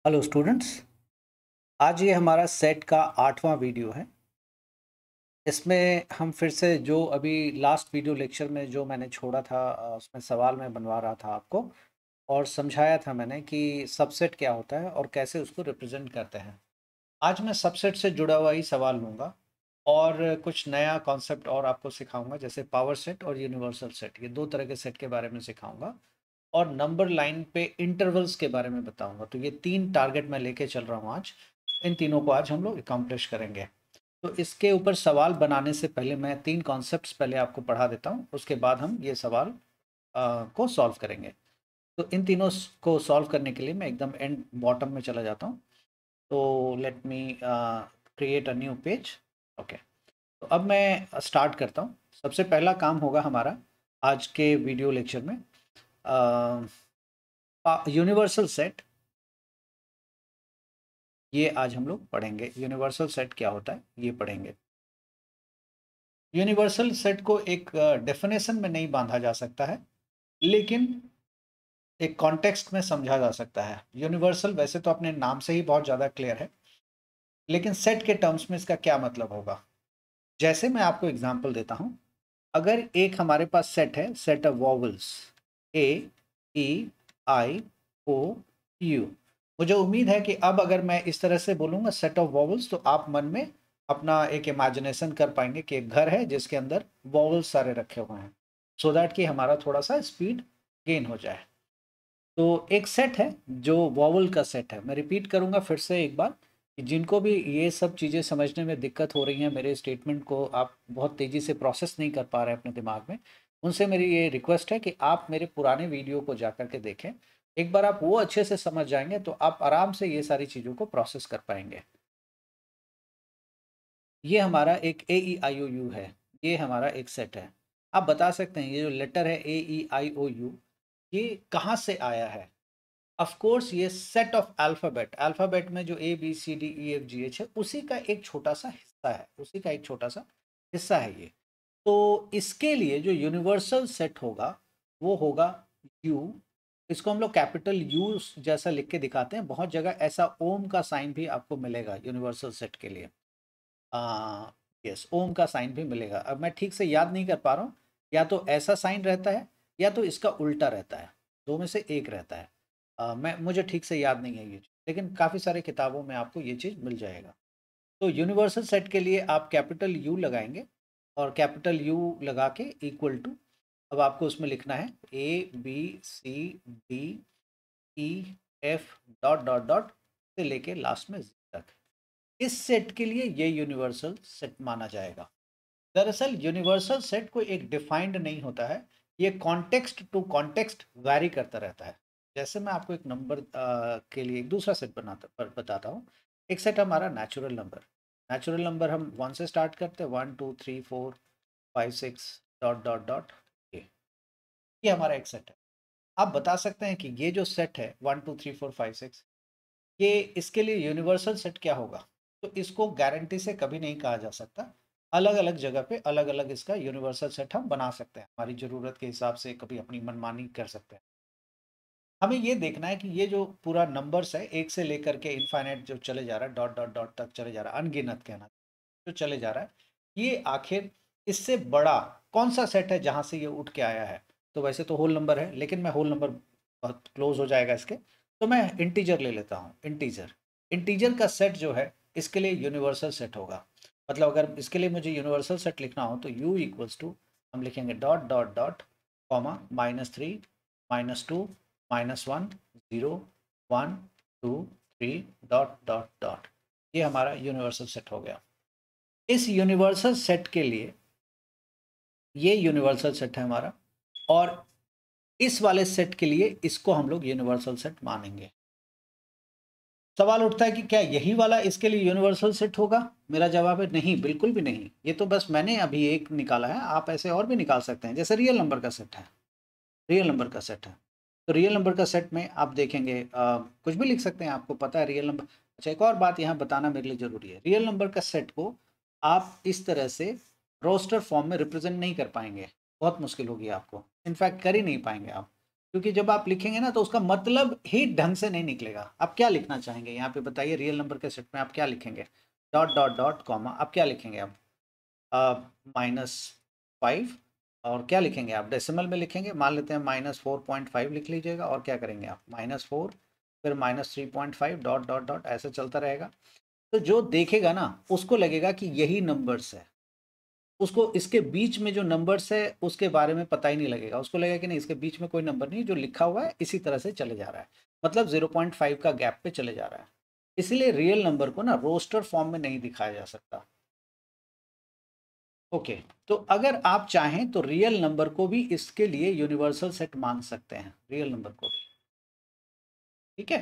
Hello students. आज ये हमारा सेट का 8वां वीडियो है। इसमें हम फिर से जो अभी लास्ट वीडियो लेक्चर में जो मैंने छोड़ा था उसमें सवाल मैं बनवा रहा था आपको और समझाया था मैंने कि सबसेट क्या होता है और कैसे उसको रिप्रेजेंट करते हैं। आज मैं सबसेट से जुड़ा हुआ ही सवाल लूँगा और कुछ नया कॉन्सेप्ट और आपको सिखाऊंगा, जैसे पावर सेट और यूनिवर्सल सेट, ये दो तरह के सेट के बारे में सिखाऊंगा और नंबर लाइन पे इंटरवल्स के बारे में बताऊंगा। तो ये 3 टारगेट मैं लेके चल रहा हूँ आज। इन तीनों को आज हम लोग अकम्प्लिश करेंगे। तो इसके ऊपर सवाल बनाने से पहले मैं 3 कॉन्सेप्ट्स पहले आपको पढ़ा देता हूँ, उसके बाद हम ये सवाल को सॉल्व करेंगे। तो इन तीनों को सॉल्व करने के लिए मैं एकदम एंड बॉटम में चला जाता हूँ। तो let me create a new page. Okay, तो अब मैं स्टार्ट करता हूँ। सबसे पहला काम होगा हमारा आज के वीडियो लेक्चर में यूनिवर्सल सेट। ये आज हम लोग पढ़ेंगे, यूनिवर्सल सेट क्या होता है ये पढ़ेंगे। यूनिवर्सल सेट को एक डेफिनेशन में नहीं बांधा जा सकता है, लेकिन एक कॉन्टेक्स्ट में समझा जा सकता है। यूनिवर्सल वैसे तो अपने नाम से ही बहुत ज़्यादा क्लियर है, लेकिन सेट के टर्म्स में इसका क्या मतलब होगा। जैसे मैं आपको एग्जांपल देता हूँ। अगर एक हमारे पास सेट है, set of vowels A E I O U. मुझे उम्मीद है कि अब अगर मैं इस तरह से बोलूँगा सेट ऑफ वॉवल्स, तो आप मन में अपना एक इमेजिनेशन कर पाएंगे कि एक घर है जिसके अंदर वॉवल्स सारे रखे हुए हैं, सो दैट कि हमारा थोड़ा सा स्पीड गेन हो जाए। तो एक सेट है जो वॉवल का सेट है। मैं रिपीट करूंगा फिर से एक बार कि जिनको भी ये सब चीज़ें समझने में दिक्कत हो रही हैं, मेरे स्टेटमेंट को आप बहुत तेज़ी से प्रोसेस नहीं कर पा रहे हैं अपने दिमाग में, उनसे मेरी ये रिक्वेस्ट है कि आप मेरे पुराने वीडियो को जा कर के देखें। एक बार आप वो अच्छे से समझ जाएंगे तो आप आराम से ये सारी चीज़ों को प्रोसेस कर पाएंगे। ये हमारा एक ए ई आई ओ यू है। ये हमारा एक सेट है। आप बता सकते हैं ये जो लेटर है ए ई आई ओ यू, ये कहाँ से आया है। ऑफ कोर्स ये सेट ऑफ अल्फ़ाबेट, अल्फ़ाबेट में जो A B C D E F G H है, उसी का एक छोटा सा हिस्सा है, उसी का एक छोटा सा हिस्सा है ये। तो इसके लिए जो यूनिवर्सल सेट होगा वो होगा यू। इसको हम लोग कैपिटल यू जैसा लिख के दिखाते हैं, बहुत जगह ऐसा ओम का साइन भी आपको मिलेगा यूनिवर्सल सेट के लिए। यस, ओम का साइन भी मिलेगा। अब मैं ठीक से याद नहीं कर पा रहा हूँ, या तो ऐसा साइन रहता है या तो इसका उल्टा रहता है, दो में से एक रहता है। मुझे ठीक से याद नहीं है ये चीज़, लेकिन काफ़ी सारे किताबों में आपको ये चीज़ मिल जाएगा। तो यूनिवर्सल सेट के लिए आप कैपिटल यू लगाएंगे और कैपिटल यू लगा के इक्वल टू, अब आपको उसमें लिखना है A B C D E F dot dot dot से लेके लास्ट में Z तक। इस सेट के लिए ये यूनिवर्सल सेट माना जाएगा। दरअसल यूनिवर्सल सेट कोई एक डिफाइंड नहीं होता है, ये कॉन्टेक्स्ट टू कॉन्टेक्स्ट वैरी करता रहता है। जैसे मैं आपको एक नंबर के लिए एक दूसरा सेट बताता हूँ। एक सेट हमारा नेचुरल नंबर, नेचुरल नंबर हम 1 से स्टार्ट करते हैं, 1 2 3 4 5 6 डॉट डॉट डॉट। ये हमारा एक सेट है। आप बता सकते हैं कि ये जो सेट है 1 2 3 4 5 6, ये इसके लिए यूनिवर्सल सेट क्या होगा। तो इसको गारंटी से कभी नहीं कहा जा सकता। अलग अलग जगह पे अलग अलग इसका यूनिवर्सल सेट हम बना सकते हैं, हमारी ज़रूरत के हिसाब से कभी अपनी मनमानी कर सकते हैं। हमें ये देखना है कि ये जो पूरा नंबर्स है एक से लेकर के इनफाइनाइट जो चले जा रहा है, डॉट डॉट डॉट तक चले जा रहा है, अनगिनत कहना जो चले जा रहा है, ये आखिर इससे बड़ा कौन सा सेट है जहाँ से ये उठ के आया है। तो वैसे तो होल नंबर है, लेकिन मैं होल नंबर बहुत क्लोज हो जाएगा इसके, तो मैं इंटीजर ले लेता हूँ। इंटीजर, इंटीजर का सेट जो है इसके लिए यूनिवर्सल सेट होगा। मतलब अगर इसके लिए मुझे यूनिवर्सल सेट लिखना हो तो u इक्वल्स टू हम लिखेंगे dot dot dot comma -3 -2 -1 0 1 2 3 dot dot dot. ये हमारा यूनिवर्सल सेट हो गया। इस यूनिवर्सल सेट के लिए ये यूनिवर्सल सेट है हमारा, और इस वाले सेट के लिए इसको हम लोग यूनिवर्सल सेट मानेंगे। सवाल उठता है कि क्या यही वाला इसके लिए यूनिवर्सल सेट होगा। मेरा जवाब है नहीं, बिल्कुल भी नहीं। ये तो बस मैंने अभी एक निकाला है, आप ऐसे और भी निकाल सकते हैं। जैसे रियल नंबर का सेट है, रियल नंबर का सेट है, तो रियल नंबर का सेट में आप देखेंगे कुछ भी लिख सकते हैं, आपको पता है रियल नंबर। अच्छा, एक और बात यहाँ बताना मेरे लिए ज़रूरी है, रियल नंबर का सेट को आप इस तरह से रोस्टर फॉर्म में रिप्रेजेंट नहीं कर पाएंगे, बहुत मुश्किल होगी आपको, इनफैक्ट कर ही नहीं पाएंगे आप। क्योंकि जब आप लिखेंगे ना तो उसका मतलब ही ढंग से नहीं निकलेगा। आप क्या लिखना चाहेंगे यहाँ पे बताइए, रियल नंबर के सेट में आप क्या लिखेंगे? डॉट डॉट डॉट कॉमा, आप क्या लिखेंगे आप -5, और क्या लिखेंगे आप? डेसिमल में लिखेंगे, मान लेते हैं -4.5 लिख लीजिएगा, और क्या करेंगे आप? -4 फिर -3.5 डॉट डॉट डॉट, ऐसे चलता रहेगा। तो जो देखेगा ना उसको लगेगा कि यही नंबर्स है, उसको इसके बीच में जो नंबर्स है उसके बारे में पता ही नहीं लगेगा, उसको लगेगा कि नहीं इसके बीच में कोई नंबर नहीं, जो लिखा हुआ है इसी तरह से चले जा रहा है, मतलब 0.5 का गैप पे चले जा रहा है। इसलिए रियल नंबर को ना रोस्टर फॉर्म में नहीं दिखाया जा सकता। ओके, तो अगर आप चाहें तो रियल नंबर को भी इसके लिए यूनिवर्सल सेट मान सकते हैं, रियल नंबर को भी। ठीक है,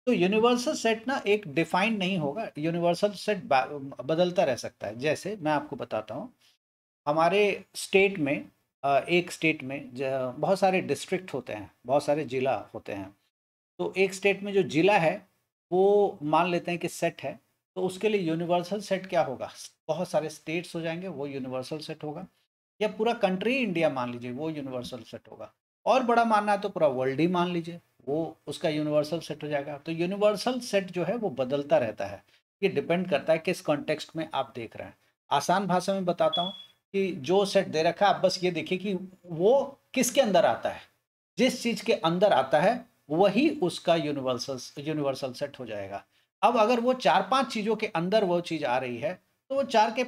तो यूनिवर्सल सेट ना एक डिफाइंड नहीं होगा, यूनिवर्सल सेट बदलता रह सकता है। जैसे मैं आपको बताता हूँ, हमारे स्टेट में एक स्टेट में बहुत सारे डिस्ट्रिक्ट होते हैं, बहुत सारे जिला होते हैं। तो एक स्टेट में जो जिला है वो मान लेते हैं कि सेट है, तो उसके लिए यूनिवर्सल सेट क्या होगा? बहुत सारे स्टेट्स हो जाएंगे, वो यूनिवर्सल सेट होगा। या पूरा कंट्री इंडिया मान लीजिए, वो यूनिवर्सल सेट होगा। और बड़ा मानना है तो पूरा वर्ल्ड ही मान लीजिए, वो उसका यूनिवर्सल सेट हो जाएगा। तो यूनिवर्सल सेट जो है वो बदलता रहता है, ये डिपेंड करता है किस कॉन्टेक्स्ट में आप देख रहे हैं। आसान भाषा में बताता हूँ कि जो सेट दे रखा है आप बस ये देखिए कि वो किसके अंदर आता है, जिस चीज के अंदर आता है वही उसका यूनिवर्सल यूनिवर्सल सेट हो जाएगा। अब अगर वो 4-5 चीजों के अंदर वो चीज आ रही है, तो वो 4 के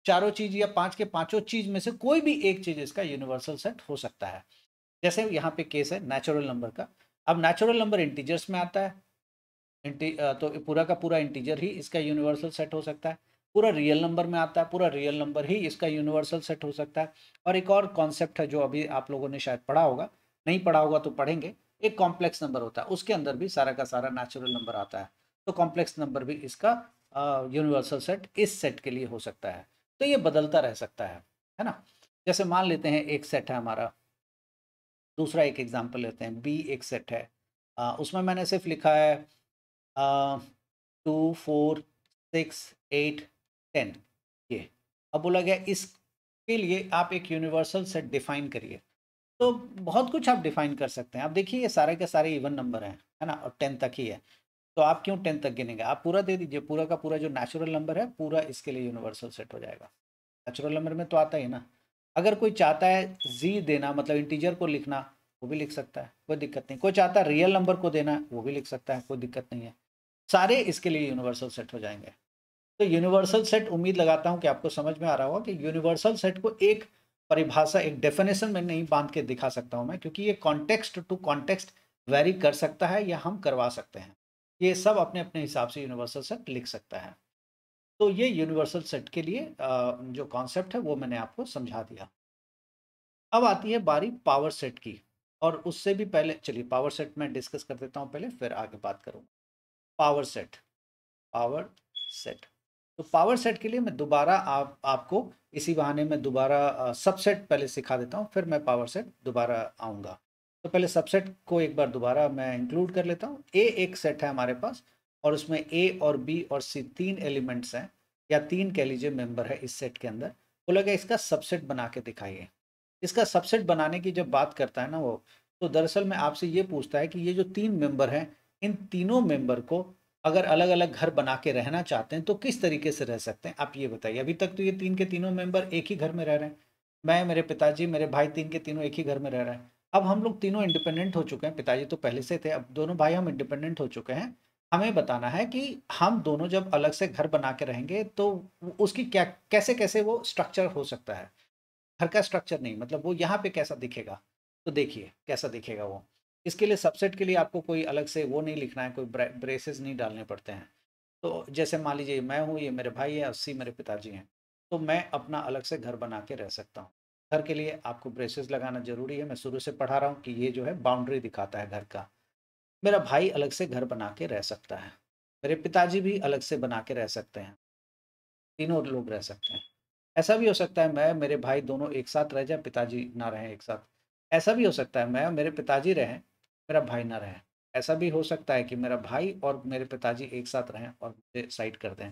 चारों चीज या 5 के पांचों चीज में से कोई भी एक चीज इसका यूनिवर्सल सेट हो सकता है। जैसे यहाँ पे केस है नेचुरल नंबर का। अब नेचुरल नंबर इंटीजर्स में आता है, तो पूरा का पूरा इंटीजर ही इसका यूनिवर्सल सेट हो सकता है। पूरा रियल नंबर में आता है, पूरा रियल नंबर ही इसका यूनिवर्सल सेट हो सकता है। और एक और कॉन्सेप्ट है जो अभी आप लोगों ने शायद पढ़ा होगा, नहीं पढ़ा होगा तो पढ़ेंगे। एक कॉम्प्लेक्स नंबर होता है, उसके अंदर भी सारा का सारा नेचुरल नंबर आता है। तो कॉम्प्लेक्स नंबर भी इसका यूनिवर्सल सेट इस सेट के लिए हो सकता है। तो ये बदलता रह सकता है ना। जैसे मान लेते हैं एक सेट है हमारा, दूसरा एक एग्जांपल लेते हैं, बी एक सेट है। उसमें मैंने सिर्फ लिखा है 2 4 6 8 10, ये। अब बोला गया इसके लिए आप एक यूनिवर्सल सेट डिफाइन करिए। तो बहुत कुछ आप डिफाइन कर सकते हैं। आप देखिए ये सारे के सारे इवन नंबर हैं, है ना, और 10 तक ही है। तो आप क्यों 10 तक गिनेंगे? आप पूरा दे दीजिए, पूरा का पूरा जो नेचुरल नंबर है पूरा इसके लिए यूनिवर्सल सेट हो जाएगा। नेचुरल नंबर में तो आता ही ना। अगर कोई चाहता है जी देना, मतलब इंटीजर को लिखना, वो भी लिख सकता है, कोई दिक्कत नहीं। कोई चाहता है रियल नंबर को देना, वो भी लिख सकता है, कोई दिक्कत नहीं है। सारे इसके लिए यूनिवर्सल सेट हो जाएंगे। तो यूनिवर्सल सेट, उम्मीद लगाता हूं कि आपको समझ में आ रहा होगा कि यूनिवर्सल सेट को एक परिभाषा, एक डेफिनेशन में नहीं बांध के दिखा सकता हूं मैं, क्योंकि ये कॉन्टेक्स्ट टू कॉन्टेक्स्ट वेरी कर सकता है या हम करवा सकते हैं। ये सब अपने अपने हिसाब से यूनिवर्सल सेट लिख सकता है। तो ये यूनिवर्सल सेट के लिए जो कॉन्सेप्ट है वो मैंने आपको समझा दिया। अब आती है बारी पावर सेट की, और उससे भी पहले चलिए पावर सेट में डिस्कस कर देता हूँ पहले, फिर आगे बात करूँगा। Power set, power set. तो पावर सेट के लिए मैं दोबारा आपको इसी बहाने में दोबारा सबसेट पहले सिखा देता हूँ, फिर मैं पावर सेट दोबारा आऊँगा। तो पहले सबसेट को एक बार दोबारा मैं इंक्लूड कर लेता हूँ। ए एक सेट है हमारे पास, और उसमें ए और बी और सी तीन एलिमेंट्स हैं, या तीन कह लीजिए मेंबर है इस सेट के अंदर। बोला गया इसका सबसेट बना के दिखाइए। इसका सबसेट बनाने की जब बात करता है ना वो, तो दरअसल में आपसे ये पूछता है कि ये जो तीन मेंबर हैं, इन तीनों मेंबर को अगर अलग अलग घर बना के रहना चाहते हैं तो किस तरीके से रह सकते हैं, आप ये बताइए। अभी तक तो ये तीन के तीनों मेंबर एक ही घर में रह रहे हैं, मैं, मेरे पिताजी, मेरे भाई, तीन के तीनों एक ही घर में रह रहे हैं। अब हम लोग तीनों इंडिपेंडेंट हो चुके हैं, पिताजी तो पहले से थे, अब दोनों भाई हम इंडिपेंडेंट हो चुके हैं। हमें बताना है कि हम दोनों जब अलग से घर बना के रहेंगे तो उसकी क्या, कैसे कैसे वो स्ट्रक्चर हो सकता है। घर का स्ट्रक्चर नहीं, मतलब वो यहाँ पे कैसा दिखेगा। तो देखिए कैसा दिखेगा वो। इसके लिए सबसेट के लिए आपको कोई अलग से वो नहीं लिखना है, कोई ब्रेसेस नहीं डालने पड़ते हैं। तो जैसे मान लीजिए मैं हूँ, ये मेरे भाई है, 80 मेरे पिताजी हैं, तो मैं अपना अलग से घर बना के रह सकता हूँ। घर के लिए आपको ब्रेसेस लगाना जरूरी है, मैं शुरू से पढ़ा रहा हूँ कि ये जो है बाउंड्री दिखाता है घर का। मेरा भाई अलग से घर बना के रह सकता है, मेरे पिताजी भी अलग से बना के रह सकते हैं, तीनों लोग रह सकते हैं। ऐसा भी हो सकता है मैं, मेरे भाई दोनों एक साथ रह जाए, पिताजी ना रहें एक साथ। ऐसा भी हो सकता है मैं और मेरे पिताजी रहें, मेरा भाई ना रहे। ऐसा भी हो सकता है कि मेरा भाई और मेरे पिताजी एक साथ रहें और मुझे साइड कर दें।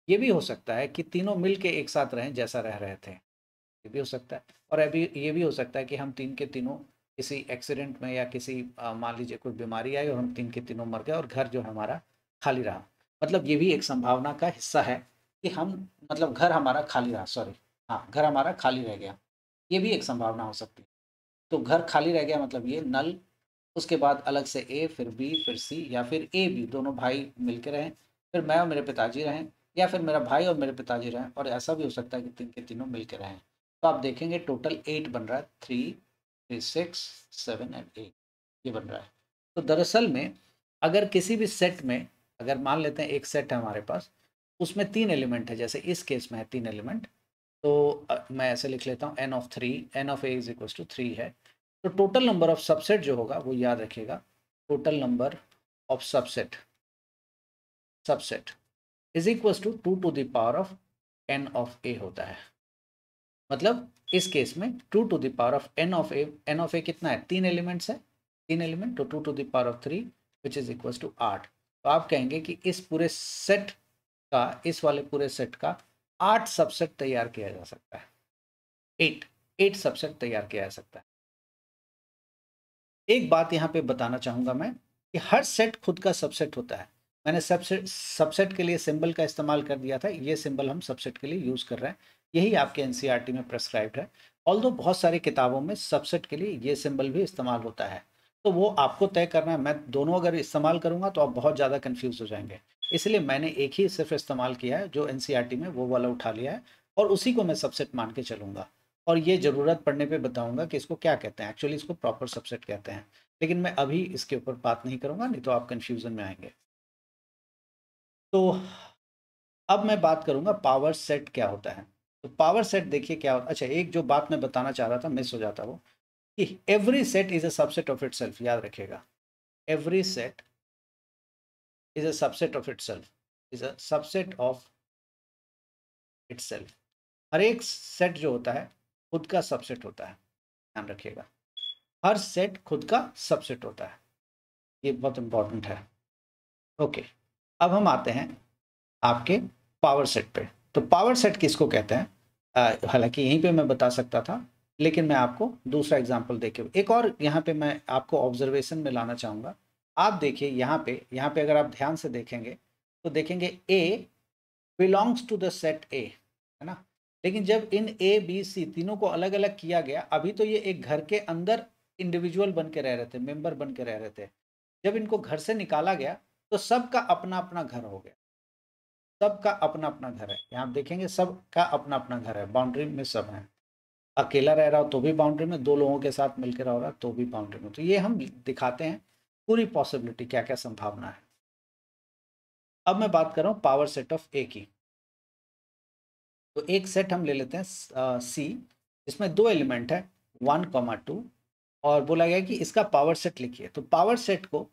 ये भी हो सकता है कि तीनों मिल के एक साथ रहें जैसा रह रहे थे, ये भी हो सकता है। और अभी ये भी हो सकता है कि हम तीन के तीनों किसी एक्सीडेंट में या किसी मान लीजिए कोई बीमारी आई और हम तीन के तीनों मर गए और घर जो है हमारा खाली रहा, मतलब ये भी एक संभावना का हिस्सा है कि हम मतलब घर हमारा खाली रहा, सॉरी, हाँ, घर हमारा खाली रह गया, ये भी एक संभावना हो सकती है। तो घर खाली रह गया मतलब ये नल, उसके बाद अलग से ए, फिर बी, फिर सी, या फिर ए बी दोनों भाई मिलके रहें, फिर मैं और मेरे पिताजी रहें, या फिर मेरा भाई और मेरे पिताजी रहें, और ऐसा भी हो सकता है कि तीन के तीनों मिलके रहें। तो आप देखेंगे टोटल 8 बन रहा है, 3, 6, 7 एंड 8, ये बन रहा है। तो दरअसल में अगर किसी भी सेट में, अगर मान लेते हैं एक सेट है हमारे पास, उसमें 3 एलिमेंट है, जैसे इस केस में है 3 एलिमेंट, तो मैं ऐसे लिख लेता हूँ n of 3, n of a is equal to 3 है। तो टोटल नंबर ऑफ सबसेट जो होगा वो याद रखिएगा, total number of subset subset is equal to 2 to the power of n of a होता है। मतलब इस केस में 2 to the power of n of a कितना है, 3 एलिमेंट्स है, 3 एलिमेंट, तो 2 to the power of 3 which is equal to 8। तो आप कहेंगे कि इस पूरे सेट का, इस वाले पूरे सेट का 8 सबसेट तैयार किया जा सकता है, 8 सबसेट तैयार किया जा सकता है। एक बात यहाँ पे बताना चाहूँगा मैं कि हर सेट खुद का सबसेट होता है। मैंने सबसेट के लिए सिंबल का इस्तेमाल कर दिया था, ये सिंबल हम सबसेट के लिए यूज़ कर रहे हैं, यही आपके एनसीईआरटी में प्रेस्क्राइब्ड है। ऑल्दो बहुत सारी किताबों में सबसेट के लिए ये सिंबल भी इस्तेमाल होता है, तो वो आपको तय करना है। मैं दोनों अगर इस्तेमाल करूँगा तो आप बहुत ज़्यादा कन्फ्यूज़ हो जाएंगे, इसलिए मैंने एक ही सिर्फ इस्तेमाल किया है, जो एनसीईआरटी में वो वाला उठा लिया है, और उसी को मैं सबसेट मान के चलूँगा। और ये ज़रूरत पड़ने पे बताऊँगा कि इसको क्या कहते हैं, एक्चुअली इसको प्रॉपर सबसेट कहते हैं, लेकिन मैं अभी इसके ऊपर बात नहीं करूँगा, नहीं तो आप कन्फ्यूज़न में आएँगे। तो अब मैं बात करूँगा पावर सेट क्या होता है। तो पावर सेट देखिए क्या होता है। अच्छा, एक जो बात मैं बताना चाह रहा था, मिस हो जाता वो, कि every set is a subset of itself, याद रखिएगा। Every set is a subset of itself, is a subset of itself. हर एक सेट जो होता है खुद का सबसेट होता है, ध्यान रखिएगा। हर सेट खुद का सबसेट होता है, ये बहुत इंपॉर्टेंट है। ओके, अब हम आते हैं आपके पावर सेट पे। तो पावर सेट किसको कहते हैं, हालांकि यहीं पे मैं बता सकता था, लेकिन मैं आपको दूसरा एग्जांपल देके एक और यहाँ पे मैं आपको ऑब्जर्वेशन में लाना चाहूँगा। आप देखिए यहाँ पे अगर आप ध्यान से देखेंगे तो देखेंगे A belongs to the set A, है ना। लेकिन जब इन ए बी सी तीनों को अलग अलग किया गया, अभी तो ये एक घर के अंदर इंडिविजुअल बन के रह रहे थे, मेंबर बन के रह रहे थे। जब इनको घर से निकाला गया तो सबका अपना अपना घर हो गया, सबका अपना अपना घर है। यहाँ आप देखेंगे सबका अपना अपना घर है, बाउंड्री में सब है। अकेला रह रहा हो तो भी बाउंड्री में, दो लोगों के साथ मिलकर रह रहा तो भी बाउंड्री में। तो ये हम दिखाते हैं पूरी पॉसिबिलिटी, क्या क्या संभावना है। अब मैं बात कर रहा हूँ पावर सेट ऑफ ए की। तो एक सेट हम ले लेते हैं सी, जिसमें दो एलिमेंट है 1, 2, और बोला गया कि इसका पावर सेट लिखिए। तो पावर सेट को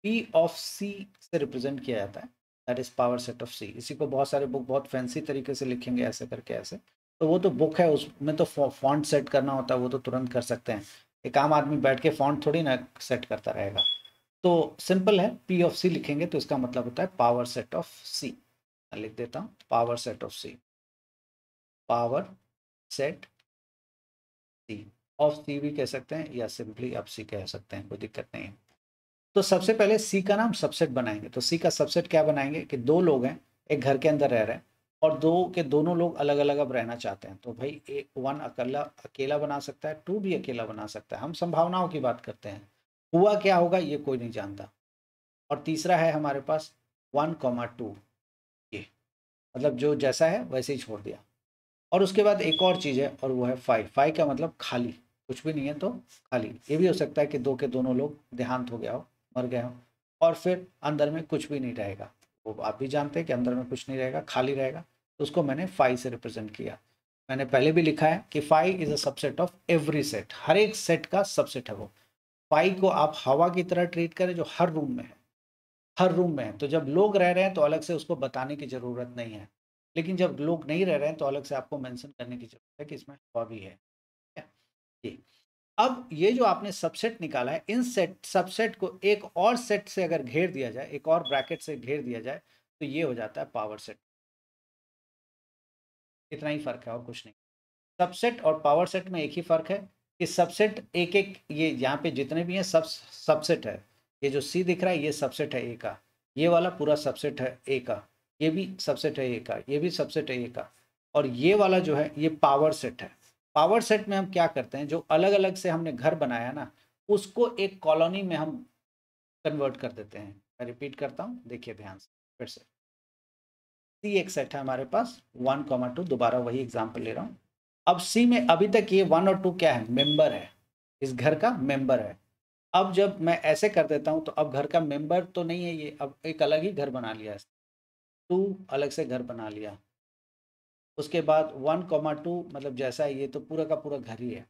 P ऑफ सी से रिप्रेजेंट किया जाता है, that is power set of C. इसी को बहुत सारे बुक बहुत फैंसी तरीके से लिखेंगे, ऐसे करके ऐसे। तो वो तो बुक है, उसमें तो फॉन्ट सेट करना होता है, वो तो तुरंत कर सकते हैं। एक आम आदमी बैठ के फॉन्ट थोड़ी ना सेट करता रहेगा। तो सिंपल है, P ऑफ सी लिखेंगे तो इसका मतलब होता है पावर सेट ऑफ सी। मैं लिख देता हूँ power set of C, power set C. Of C भी कह सकते हैं या सिंपली आप सी कह सकते हैं, कोई दिक्कत नहीं है। तो सबसे पहले सी का नाम सबसेट बनाएंगे। तो सी का सबसेट क्या बनाएंगे कि दो लोग हैं, एक घर के अंदर रह रहे हैं, और दो के दोनों लोग अलग अलग अब रहना चाहते हैं। तो भाई वन अकेला अकेला बना सकता है, टू भी अकेला बना सकता है। हम संभावनाओं की बात करते हैं, हुआ क्या होगा ये कोई नहीं जानता। और तीसरा है हमारे पास 1, 2, ये मतलब जो जैसा है वैसे ही छोड़ दिया। और उसके बाद एक और चीज़ है, और वो है 5 का मतलब खाली, कुछ भी नहीं है तो खाली। ये भी हो सकता है कि दो के दोनों लोग देहांत हो गया हो, मर गया हो, और फिर अंदर में कुछ भी नहीं रहेगा। वो आप भी जानते हैं कि अंदर में कुछ नहीं रहेगा, खाली रहेगा। तो उसको मैंने 5 से रिप्रेजेंट किया। मैंने पहले भी लिखा है कि 5 is a subset of every set, हर एक सेट का सबसेट है वो। 5 को आप हवा की तरह ट्रीट करें जो हर रूम में है, हर रूम में है। तो जब लोग रह रहे हैं तो अलग से उसको बताने की ज़रूरत नहीं है, लेकिन जब लोग नहीं रह रहे हैं तो अलग से आपको मेंशन करने की ज़रूरत है कि इसमें हवा भी है। ठीक है? जी। अब ये जो आपने सबसेट निकाला है, इन सेट सबसेट को एक और सेट से अगर घेर दिया जाए, एक और ब्रैकेट से घेर दिया जाए, तो ये हो जाता है पावर सेट। इतना ही फ़र्क है और कुछ नहीं। सबसेट और पावर सेट में एक ही फ़र्क है कि सबसेट एक एक, ये यहाँ पे जितने भी हैं सब सबसेट है। ये जो सी दिख रहा है ये सबसेट है ए का, ये वाला पूरा सबसेट है ए का, ये भी सबसेट है ए का, ये भी सबसेट है ए का, और ये वाला जो है ये पावर सेट है। पावर सेट में हम क्या करते हैं, जो अलग अलग से हमने घर बनाया ना, उसको एक कॉलोनी में हम कन्वर्ट कर देते हैं। मैं रिपीट करता हूँ, देखिए ध्यान से फिर से। सी एक सेट है हमारे पास 1, 2, दोबारा वही एग्जाम्पल ले रहा हूँ। अब सी में अभी तक ये 1 और 2 क्या है, मेंबर है, इस घर का मेंबर है। अब जब मैं ऐसे कर देता हूँ तो अब घर का मेंबर तो नहीं है ये, अब एक अलग ही घर बना लिया, 2 अलग से घर बना लिया। उसके बाद 1, 2 मतलब जैसा है ये तो पूरा का पूरा घर ही है।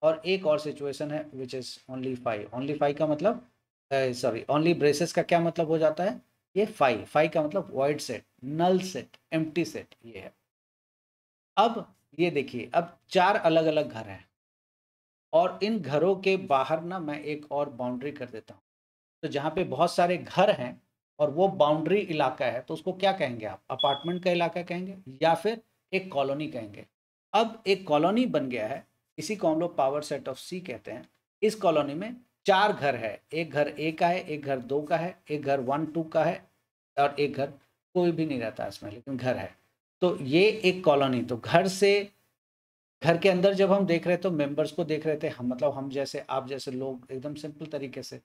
और एक और सिचुएशन है विच इज़ ओनली 5। ओनली 5 का मतलब, सॉरी, ओनली ब्रेसेस का क्या मतलब हो जाता है, ये 5 का मतलब void set, null set, empty set ये है। अब ये देखिए, अब 4 अलग अलग घर हैं और इन घरों के बाहर ना मैं एक और बाउंड्री कर देता हूँ। तो जहाँ पे बहुत सारे घर हैं और वो बाउंड्री इलाका है तो उसको क्या कहेंगे आप, अपार्टमेंट का इलाका कहेंगे या फिर एक कॉलोनी कहेंगे। अब एक कॉलोनी बन गया है, इसी को हम लोग पावर सेट ऑफ सी कहते हैं। इस कॉलोनी में 4 घर है, एक घर ए का है, एक घर 2 का है, एक घर 1, 2 का है, और एक घर कोई भी नहीं रहता इसमें लेकिन घर है। तो ये एक कॉलोनी, तो घर से, घर के अंदर जब हम देख रहे थे तो मेंबर्स को देख रहे थे हम, मतलब हम जैसे आप जैसे लोग, एकदम सिंपल तरीके से।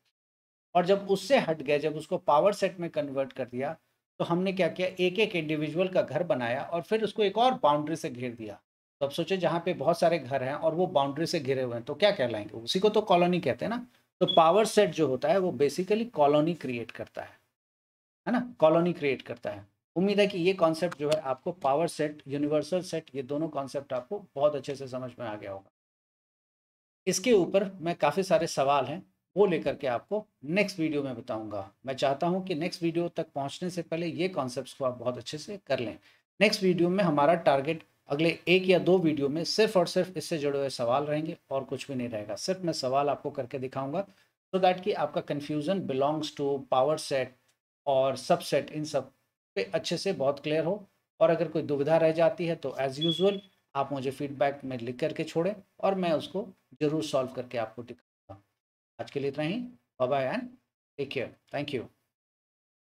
और जब उससे हट गए, जब उसको पावर सेट में कन्वर्ट कर दिया, तो हमने क्या किया, एक एक इंडिविजुअल का घर बनाया और फिर उसको एक और बाउंड्री से घेर दिया। तो अब सोचे जहाँ पे बहुत सारे घर हैं और वो बाउंड्री से घिरे हुए हैं तो क्या कहलाएंगे, उसी को तो कॉलोनी कहते हैं ना। तो पावर सेट जो होता है वो बेसिकली कॉलोनी क्रिएट करता है ना, कॉलोनी क्रिएट करता है। उम्मीद है कि ये कॉन्सेप्ट जो है आपको, पावर सेट, यूनिवर्सल सेट, ये दोनों कॉन्सेप्ट आपको बहुत अच्छे से समझ में आ गया होगा। इसके ऊपर मैं काफ़ी सारे सवाल हैं वो लेकर के आपको नेक्स्ट वीडियो में बताऊंगा। मैं चाहता हूं कि नेक्स्ट वीडियो तक पहुंचने से पहले ये कॉन्सेप्ट्स को आप बहुत अच्छे से कर लें। नेक्स्ट वीडियो में हमारा टारगेट अगले 1 या 2 वीडियो में सिर्फ और सिर्फ इससे जुड़े हुए सवाल रहेंगे और कुछ भी नहीं रहेगा। सिर्फ मैं सवाल आपको करके दिखाऊंगा सो दैट कि आपका confusion belongs to power set और सबसेट, इन सब पे अच्छे से बहुत क्लियर हो। और अगर कोई दुविधा रह जाती है तो एज़ यूजुअल आप मुझे फीडबैक में लिख करके छोड़ें और मैं उसको ज़रूर सॉल्व करके आपको दिखाऊंगा। आज के लिए इतना ही। Bye bye and take care. Thank you.